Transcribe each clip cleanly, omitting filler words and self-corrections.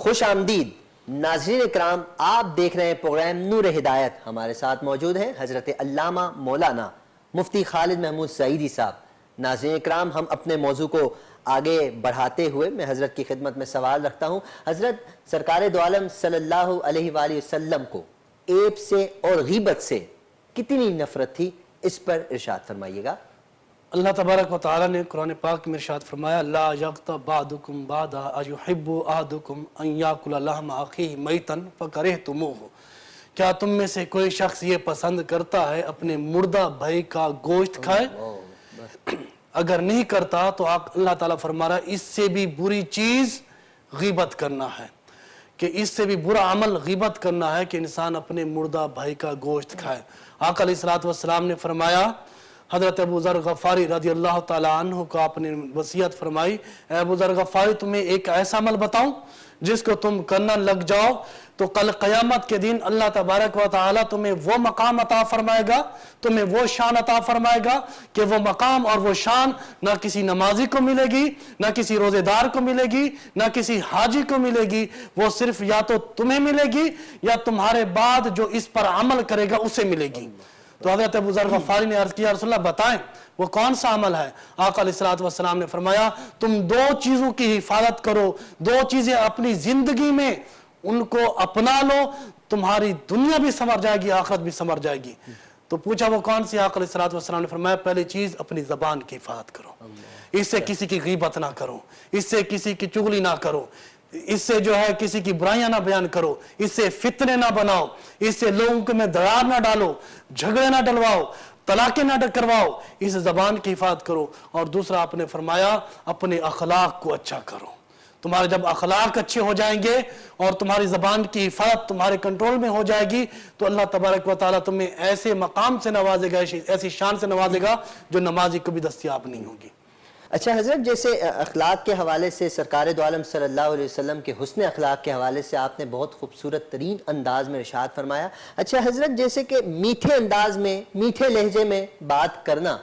خوش آمدید ناظرین اکرام، آپ دیکھ رہے ہیں پروگرام نور ہدایت۔ ہمارے ساتھ موجود ہیں حضرت علامہ مولانا مفتی خالد محمود سعیدی صاحب۔ ناظرین اکرام، ہم اپنے موضوع کو آگے بڑھاتے ہوئے میں حضرت کی خدمت میں سوال رکھتا ہوں۔ حضرت، سرکار دو عالم صلی اللہ علیہ وآلہ وسلم کو عیب سے اور غیبت سے کتنی نفرت تھی، اس پر ارشاد فرمائیے گا۔ اللہ تبارک و تعالی نے قرآن پاک میں ارشاد فرمایا، لا یغتب بعضکم بعضا ایحب احدکم ان یاکل لحم اخیہ میتا فکرہتموہ۔ کیا تم میں سے کوئی شخص یہ پسند کرتا ہے اپنے مردہ بھائی کا گوشت کھائے؟ اگر نہیں کرتا تو اللہ تعالیٰ فرما رہا ہے اس سے بھی بری چیز غیبت کرنا ہے، کہ اس سے بھی برا عمل غیبت کرنا ہے کہ انسان اپنے مردہ بھائی کا گوشت کھائے۔ آقا علیہ السلام نے فرمایا، حضرت ابو ذر غفاری رضی اللہ تعالیٰ عنہ کو آپ نے وصیت فرمائی، اے ابو ذر غفاری تمہیں ایک ایسا عمل بتاؤں جس کو تم کرنا لگ جاؤ تو کل قیامت کے دن اللہ تبارک و تعالیٰ تمہیں وہ مقام عطا فرمائے گا، تمہیں وہ شان عطا فرمائے گا کہ وہ مقام اور وہ شان نہ کسی نمازی کو ملے گی، نہ کسی روزے دار کو ملے گی، نہ کسی حاجی کو ملے گی، وہ صرف یا تو تمہیں ملے گی یا تمہارے بعد جو اس پر عمل کرے گا اسے ملے گی۔ تو حضرت ابو ذر غفاری نے عرض کیا، رسول اللہ بتائیں وہ کون سا عمل ہے؟ آقا علیہ السلام نے فرمایا، تم دو چیزوں کی حفاظت کرو، دو چیزیں اپنی زندگی میں ان کو اپنا لو، تمہاری دنیا بھی سنور جائے گی، آخرت بھی سنور جائے گی۔ تو پوچھا وہ کون سی؟ آقا علیہ السلام نے فرمایا، پہلی چیز اپنی زبان کی حفاظت کرو، اس سے کسی کی غیبت نہ کرو، اس سے کسی کی چغلی نہ کرو، اس سے جو ہے کسی کی برائیاں نہ بیان کرو، اس سے فتنے نہ بناؤ، اس سے لوگوں کے میں درار نہ ڈالو، جھگڑے نہ ڈلواؤ، طلاقیں نہ کرواؤ، اس زبان کی حفاظت کرو۔ اور دوسرا آپ نے فرمایا اپنے اخلاق کو اچھا کرو۔ تمہارے جب اخلاق اچھے ہو جائیں گے اور تمہاری زبان کی حفاظت تمہارے کنٹرول میں ہو جائے گی تو اللہ تبارک و تعالیٰ تمہیں ایسے مقام سے نوازے گا، ایسی شان سے نوازے گا جو نمازی کو بھی دستیاب نہیں ہوگی۔ اچھا حضرت، جیسے اخلاق کے حوالے سے سرکار دو عالم صلی اللہ علیہ وسلم کے حسن اخلاق کے حوالے سے آپ نے بہت خوبصورت ترین انداز میں ارشاد فرمایا۔ اچھا حضرت، جیسے کہ میٹھے انداز میں، میٹھے لہجے میں بات کرنا،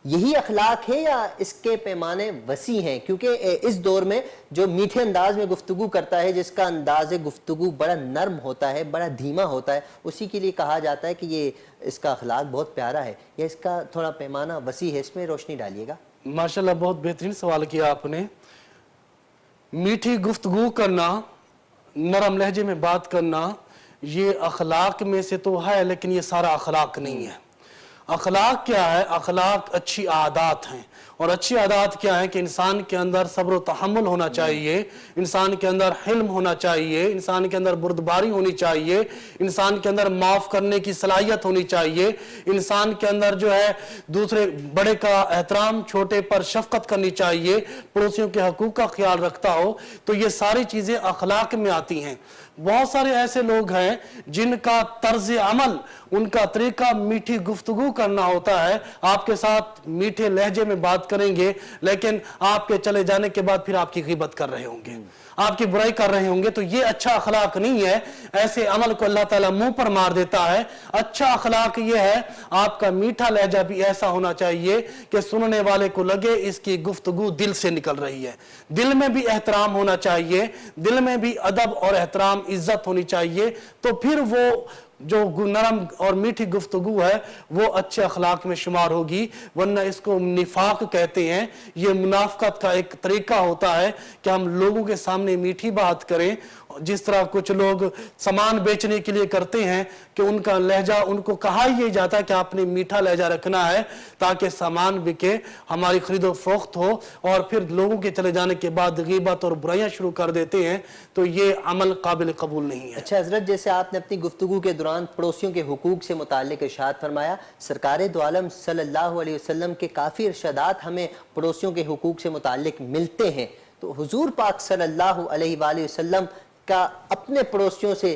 یہی اخلاق ہے یا اس کے پیمانے وسیع ہیں؟ کیونکہ اس دور میں جو میٹھے انداز میں گفتگو کرتا ہے، جس کا انداز گفتگو بڑا نرم ہوتا ہے، بڑا دھیما ہوتا ہے، اسی کے لیے کہا جاتا ہے کہ یہ اس کا اخلاق بہت پیارا ہے، یا اس کا تھوڑا پیمانہ وسیع ہے؟ اس میں روشنی ڈالیے گا۔ ماشاءاللہ بہت بہترین سوال کیا آپ نے۔ میٹھی گفتگو کرنا، نرم لہجے میں بات کرنا، یہ اخلاق میں سے تو ہے لیکن یہ سارا اخلاق نہیں ہے۔ اخلاق کیا ہے؟ اخلاق اچھی عادات ہیں، اور اچھی عادات کیا ہے کہ انسان کے اندر صبر و تحمل ہونا چاہیے، انسان کے اندر حلم ہونا چاہیے، انسان کے اندر بردباری ہونی چاہیے، انسان کے اندر معاف کرنے کی صلاحیت ہونی چاہیے، انسان کے اندر جو ہے دوسرے بڑے کا احترام، چھوٹے پر شفقت کرنی چاہیے، پڑوسیوں کے حقوق کا خیال رکھتا ہو۔ تو یہ ساری چیزیں اخلاق میں آتی ہیں۔ بہت سارے ایسے لوگ ہیں جن کا طرز عمل، ان کا طریقہ میٹھی گفتگو کرنا ہوتا ہے، آپ کے ساتھ میٹھے لہجے میں بات کریں گے لیکن آپ کے چلے جانے کے بعد پھر آپ کی غیبت کر رہے ہوں گے، آپ کی برائی کر رہے ہوں گے۔ تو یہ اچھا اخلاق نہیں ہے، ایسے عمل کو اللہ تعالیٰ منہ پر مار دیتا ہے۔ اچھا اخلاق یہ ہے، آپ کا میٹھا لہجہ بھی ایسا ہونا چاہیے کہ سننے والے کو لگے اس کی گفتگو دل سے نکل رہی ہے، دل میں بھی احترام ہونا چاہیے، دل میں بھی ادب اور احترام، عزت ہونی چاہیے، تو پھر وہ جو نرم اور میٹھی گفتگو ہے وہ اچھے اخلاق میں شمار ہوگی۔ ورنہ اس کو نفاق کہتے ہیں، یہ منافقت کا ایک طریقہ ہوتا ہے کہ ہم لوگوں کے سامنے میٹھی بات کریں، جس طرح کچھ لوگ سامان بیچنے کے لیے کرتے ہیں کہ ان کا لہجہ، ان کو کہا ہی جاتا ہے کہ آپ نے میٹھا لہجہ رکھنا ہے تاکہ سامان بکے، ہماری خرید و فروخت ہو، اور پھر لوگوں کے چلے جانے کے بعد غیبت اور برائیاں شروع کر دیتے ہیں۔ تو یہ عمل قابل قبول نہیں ہے۔ اچھا حضرت، جیسے آپ نے اپنی گفتگو کے دوران پڑوسیوں کے حقوق سے متعلق ارشاد فرمایا، سرکار دو عالم صلی اللہ علیہ وسلم کے کافی ارشادات ہمیں پڑوسیوں کے حقوق سے متعلق ملتے ہیں، تو حضور پاک صلی اللہ علیہ وآلہ وسلم کا اپنے پڑوسیوں سے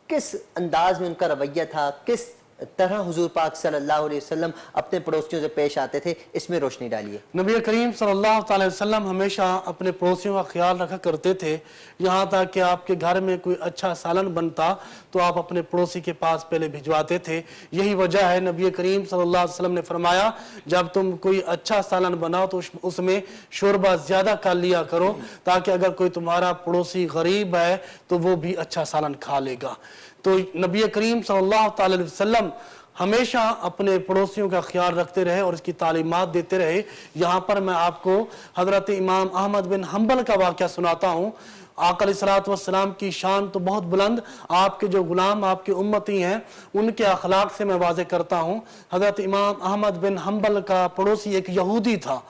کس انداز میں ان کا رویہ تھا، کس तरह हुजूर पाक सल्लल्लाहु अलैहि वसल्लम अपने पड़ोसियों से पेश आते थे, इसमें रोशनी डालिए। नबी करीम सल्लल्लाहु अलैहि वसल्लम हमेशा अपने पड़ोसियों का ख्याल रखा करते थे। यहाँ तक कि आपके घर में कोई अच्छा सालन बनता तो आप अपने पड़ोसी के पास पहले भिजवाते थे। यही वजह है नबी करीम सल्लल्लाहु अलैहि वसल्लम ने फरमाया, जब तुम कोई अच्छा सालन बनाओ तो उसमें शोरबा ज़्यादा कर लिया करो, ताकि अगर कोई तुम्हारा पड़ोसी गरीब है तो वो भी अच्छा सालन खा लेगा। तो नबी करीम सल्लल्लाहु अलैहि वसल्लम हमेशा अपने पड़ोसियों का ख्याल रखते रहे और इसकी तालीमात देते रहे। यहाँ पर मैं आपको हज़रत इमाम अहमद बिन हम्बल का वाक़या सुनाता हूँ। आका अलैहिस्सलातु वस्सलाम की शान तो बहुत बुलंद, आपके जो गुलाम आपके उम्मती हैं उनके अखलाक से मैं वाज़े करता हूँ। हज़रत इमाम अहमद बिन हम्बल का पड़ोसी एक यहूदी था,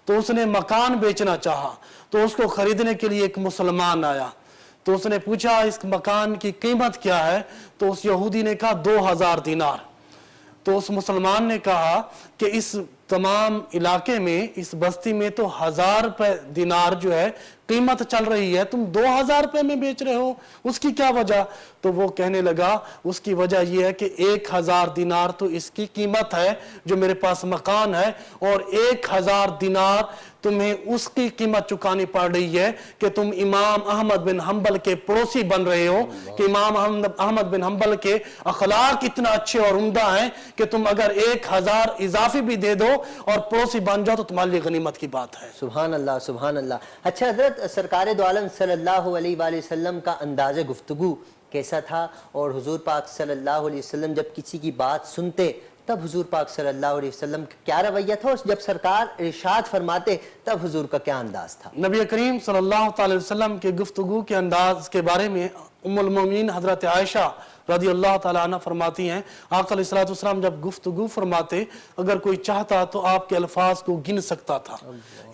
तो उसने मकान बेचना चाहा, तो उसको ख़रीदने के लिए एक मुसलमान आया। तो उसने पूछा इस मकान की कीमत क्या है, तो उस यहूदी ने कहा 2000 दिनार। तो उस मुसलमान ने कहा कि इस तमाम इलाके में, इस बस्ती में तो 1000 रुपए दिनार जो है कीमत चल रही है, तुम 2000 रुपए में बेच रहे हो, उसकी क्या वजह? तो वो कहने लगा उसकी वजह यह है कि 1000 दिनार तो इसकी कीमत है जो मेरे पास मकान है, और 1000 दिनार तुम्हें उसकी कीमत चुकानी पड़ रही है कि तुम इमाम अहमद बिन हम्बल के पड़ोसी बन रहे हो, कि इमाम अहमद बिन हम्बल के अखलाक इतना अच्छे और उम्दा हैं कि तुम अगर 1000 इजाफी भी दे दो और पड़ोसी बन जाओ तो तुम्हारे लिए गनीमत की बात है। सुभान अल्लाह, सुभान अल्लाह। अच्छा हजरत, सरकार दो आलम सल्लल्लाहु अलैहि वसल्लम का अंदाज़े गुफ्तगू कैसा था, और हुजूर पाक सल्लल्लाहु अलैहि वसल्लम जब किसी की बात सुनते तब हुजूर पाक सल्लल्लाहु अलैहि वसल्लम का क्या रवैया था, और जब सरकार इरशाद फरमाते तब हुजूर का क्या अंदाज था? नबी करीम सल्लल्लाहु अलैहि वसल्लम के गुफ्तगू के अंदाज के बारे में उम्मुल मोमिनीन हजरत आयशा रज़ी अल्लाह ताला अन्हा फरमाती हैं, आका अलैहिस्सलातु वस्सलाम जब गुफ्तगू फरमाते, अगर कोई चाहता तो आपके अल्फाज को गिन सकता था।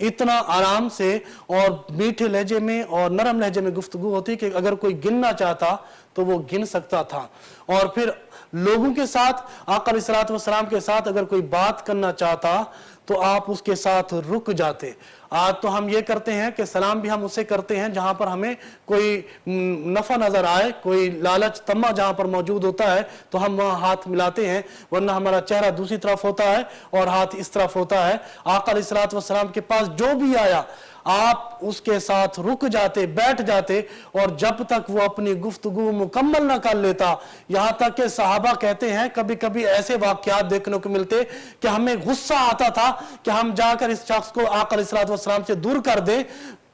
इतना आराम से और मीठे लहजे में और नरम लहजे में गुफ्तगू होती कि अगर कोई गिनना चाहता तो वो गिन सकता था। और फिर लोगों के साथ, आका अलैहिस्सलातु वस्सलाम के साथ अगर कोई बात करना चाहता तो आप उसके साथ रुक जाते। आज तो हम ये करते हैं कि सलाम भी हम उसे करते हैं जहां पर हमें कोई नफा नजर आए, कोई लालच तम्मा जहां पर मौजूद होता है तो हम वहां हाथ मिलाते हैं, वरना हमारा चेहरा दूसरी तरफ होता है और हाथ इस तरफ होता है। आका अलैहिस्सलातु वस्सलाम के पास जो भी आया आप उसके साथ रुक जाते, बैठ जाते, और जब तक वो अपनी गुफ्तगू मुकम्मल ना कर लेता, यहाँ तक कि सहाबा कहते हैं कभी कभी ऐसे वाक़यात देखने को मिलते कि हमें गुस्सा आता था कि हम जाकर इस शख्स को आका अलैहिस्सलातु वस्सलाम से दूर कर दें,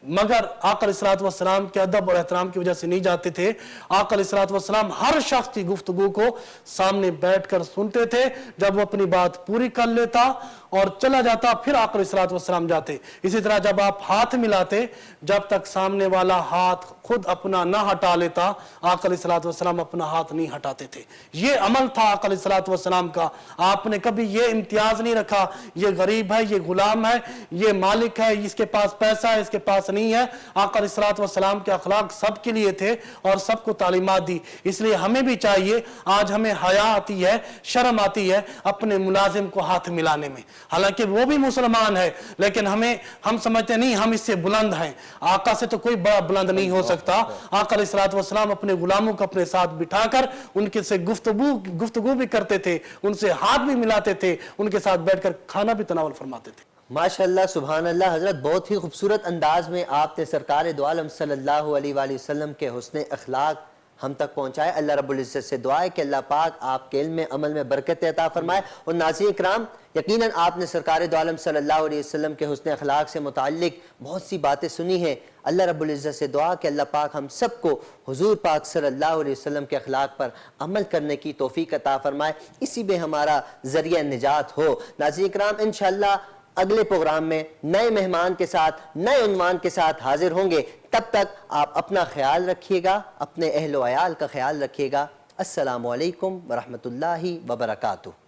मगर आका अलैहिस्सलातु वस्सलाम के अदब और एहतराम की वजह से नहीं जाते थे। आका अलैहिस्सलातु वस्सलाम हर शख्स की गुफ्तगू को सामने बैठकर सुनते थे, जब वो अपनी बात पूरी कर लेता और चला जाता फिर आका अलैहिस्सलातु वस्सलाम जाते। इसी तरह जब आप हाथ मिलाते, जब तक सामने वाला हाथ खुद अपना ना हटा लेता, आका अलैहिस्सलातु वस्सलाम अपना हाथ नहीं हटाते थे। ये अमल था आका अलैहिस्सलातु वस्सलाम का। आपने कभी ये इम्तियाज नहीं रखा ये गरीब है, ये गुलाम है, ये मालिक है, इसके पास पैसा है, इसके पास नहीं है। आका अलैहिस्सलातु वस्सलाम के अखलाक सबके लिए थे और सबको तालीमात दी। इसलिए हमें भी चाहिए, आज हमें हया आती है, शर्म आती है अपने मुलाजिम को हाथ मिलाने में, हालांकि वो भी मुसलमान है, लेकिन हम समझते नहीं हम इससे बुलंद हैं। आका से तो कोई बड़ा बुलंद नहीं हो सकता। आका अलैहिस्सलातु वस्सलाम अपने गुलामों को अपने साथ बिठाकर उनके से गुफ्तगू भी करते थे, उनसे हाथ भी मिलाते थे, उनके साथ बैठकर खाना भी तनावल फरमाते थे। माशाअल्लाह, सुभान अल्लाह। हजरत, बहुत ही खूबसूरत अंदाज में आपने सरकार दो आलम सल्लल्लाहु अलैहि वसल्लम के हुस्न अखलाक हम तक पहुँचाए। अल्लाह रब्बुल इज़्ज़त से दुआ है कि अल्लाह पाक आपके इल्म में, अमल में बरकत अता फरमाए। और नाज़रीन इकराम, यकीनन आपने सरकार दो आलम सल्लल्लाहु अलैहि वसल्लम के हुस्न अखलाक से मुताल्लिक बहुत सी बातें सुनी हैं। अल्लाह रब्बुल इज़्ज़त से दुआ कि अल्लाह पाक हम सबको हुजूर पाक सल्लल्लाहु अलैहि वसल्लम के अखलाक पर अमल करने की तौफीक अता फरमाए, इसी में हमारा ज़रिया निजात हो। नाज़रीन इकराम, इंशाअल्लाह अगले प्रोग्राम में नए मेहमान के साथ, नए उन्वान के साथ हाजिर होंगे। तब तक आप अपना ख्याल रखिएगा, अपने अहल व अयाल का ख्याल रखिएगा। अस्सलामु अलैकुम व रहमतुल्लाहि व बरकातुहू।